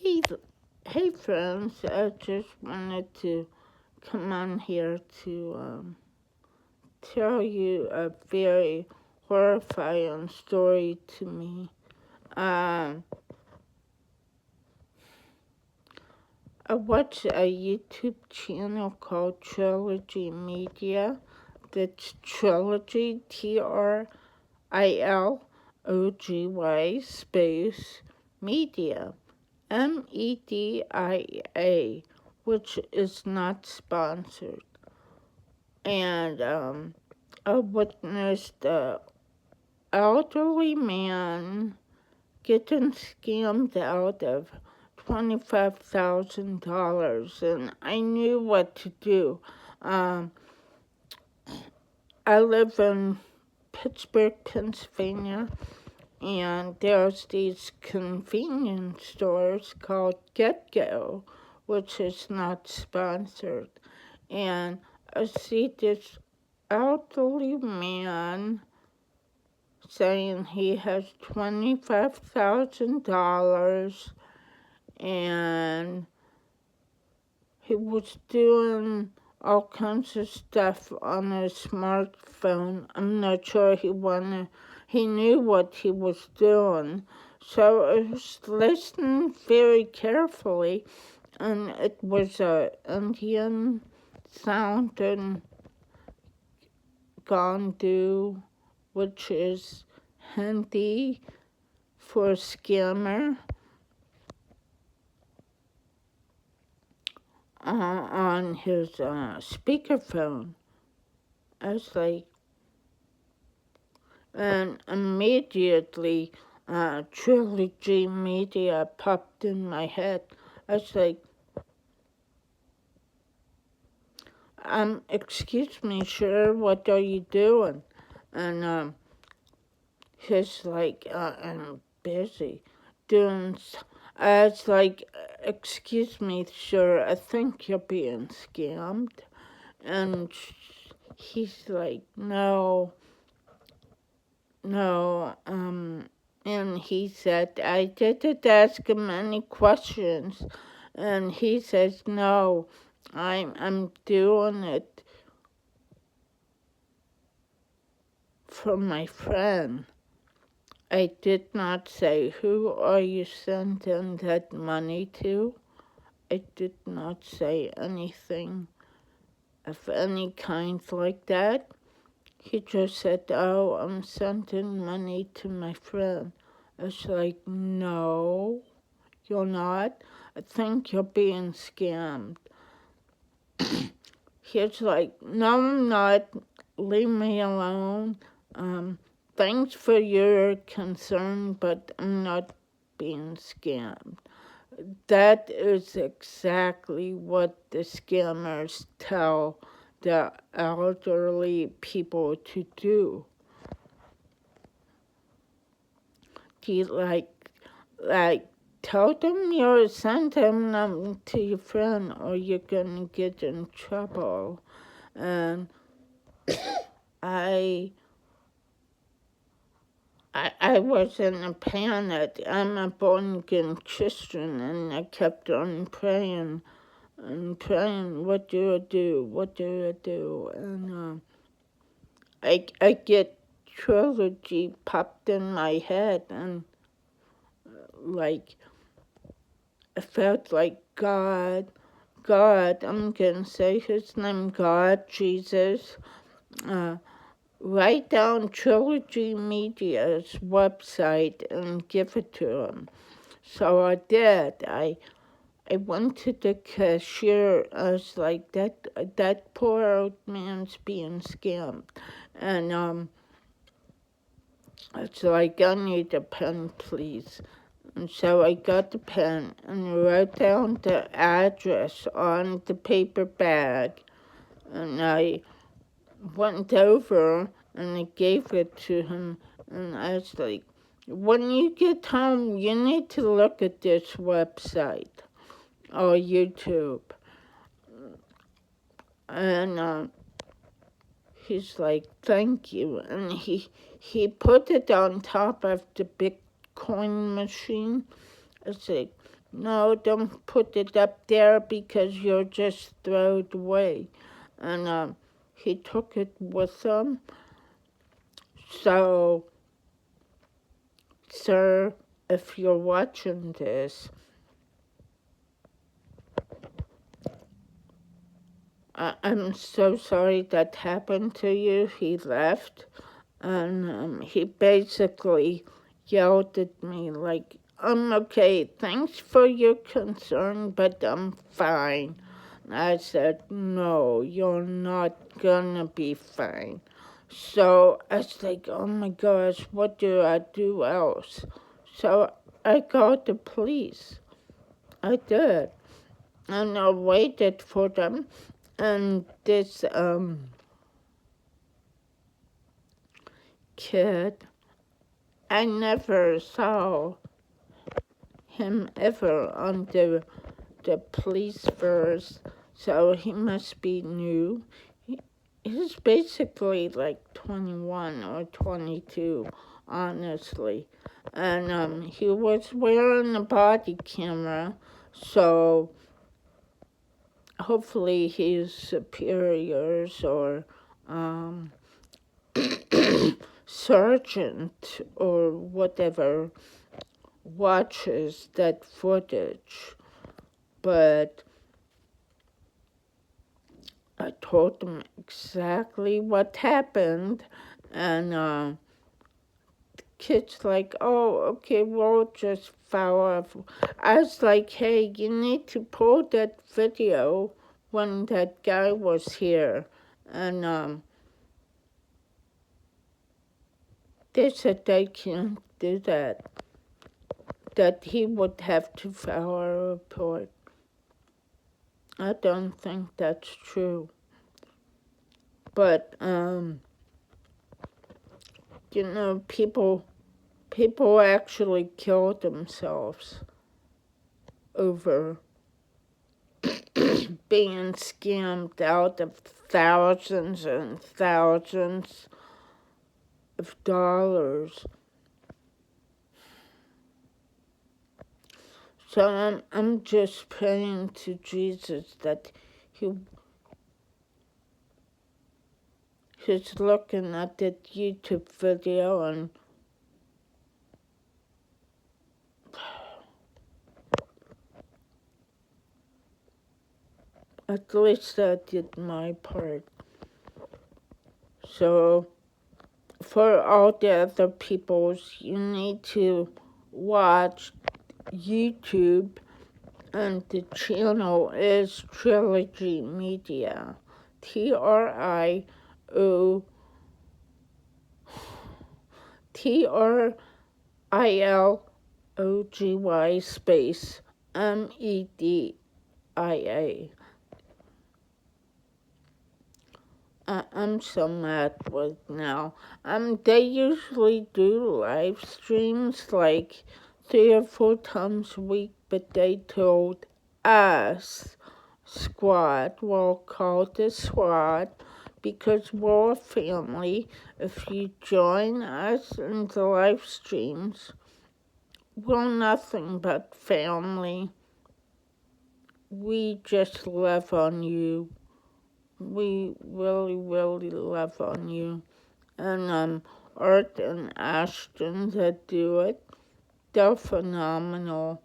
Hey, hey friends, I just wanted to come on here to tell you a very horrifying story to me. Um, I watch a YouTube channel called Trilogy Media. That's Trilogy, TRILOGY space media. MEDIA, which is not sponsored. And I witnessed an elderly man getting scammed out of $25,000, and I knew what to do. I live in Pittsburgh, Pennsylvania, and there's these convenience stores called GetGo, which is not sponsored. And I see this elderly man saying he has $25,000 and he was doing all kinds of stuff on his smartphone. I'm not sure he knew what he was doing. So I was listening very carefully, and it was an Indian sounding Gandu, which is Hindi for scammer, on his speakerphone. I was like, and immediately Trilogy Media popped in my head. I was like, excuse me, sir, what are you doing? And he's like, I'm busy doing. I was like, excuse me, sir, I think you're being scammed. And he's like, no, and he said, I didn't ask him any questions. And he says, no, I'm doing it for my friend. I did not say, who are you sending that money to? I did not say anything of any kind like that. He just said, oh, I'm sending money to my friend. I was like, no, you're not. I think you're being scammed. He's like, no, I'm not. Leave me alone. Thanks for your concern, but I'm not being scammed. That is exactly what the scammers tell the elderly people to do. You like tell them you're sending them to your friend or you're gonna get in trouble. And I was in a panic. I'm a born-again Christian, and I kept on praying and praying, what do I do? What do I do? And I get Trilogy popped in my head, and like I felt like God, I'm gonna say his name, God, Jesus, write down Trilogy Media's website and give it to him. So I did. I went to the cashier. I was like, that poor old man's being scammed. And it's like, I need a pen, please. And so I got the pen and wrote down the address on the paper bag. And I went over and I gave it to him. And I was like, when you get home, you need to look at this website or YouTube. And he's like, thank you. And he put it on top of the Bitcoin machine. It's like, no, don't put it up there because you'll just throw it away. And he took it with him. So, sir, if you're watching this, I'm so sorry that happened to you. He left, and he basically yelled at me like, I'm okay, thanks for your concern, but I'm fine. I said, no, you're not gonna be fine. So I was like, oh my gosh, what do I do else? So I called the police. I did. And I waited for them. And this kid, I never saw him ever on the police force, so he must be new. He's basically like 21 or 22, honestly. And he was wearing a body camera, so hopefully his superiors or sergeant or whatever watches that footage. But I told them exactly what happened, and the kid's like, oh, okay, we'll just follow up. I was like, hey, you need to pull that video when that guy was here. And they said they can't do that, that he would have to file a report. I don't think that's true. But, people actually kill themselves over being scammed out of thousands and thousands of dollars. So I'm just praying to Jesus that he's looking at that YouTube video and at least I did my part. So for all the other peoples, you need to watch YouTube, and the channel is Trilogy Media. TRILOGY space MEDIA. I'm so mad right now. They usually do live streams like 3 or 4 times a week, but they told us, squad, we'll call the squad, because we're a family. If you join us in the live streams, we're nothing but family. We just love on you. We really, really love on you. And Art and Ashton that do it, they're phenomenal.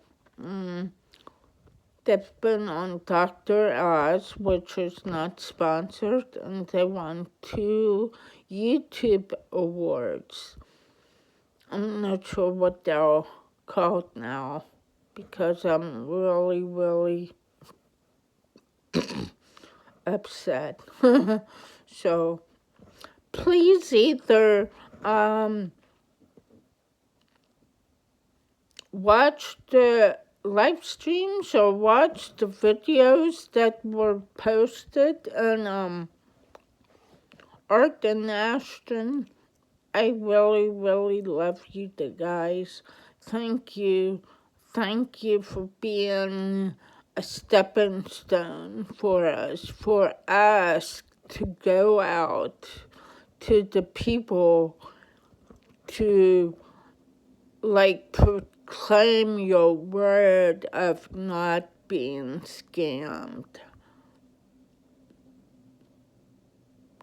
They've been on Dr. Oz, which is not sponsored, and they won 2 YouTube awards. I'm not sure what they're called now, because I'm really, really upset. So please either watch the live streams or watch the videos that were posted. And Art and Ashton, I really, really love you guys. Thank you. Thank you for being a stepping stone for us to go out to the people to claim your word of not being scammed.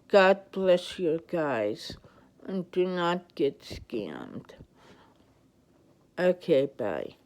God bless you guys, and do not get scammed. Okay, bye.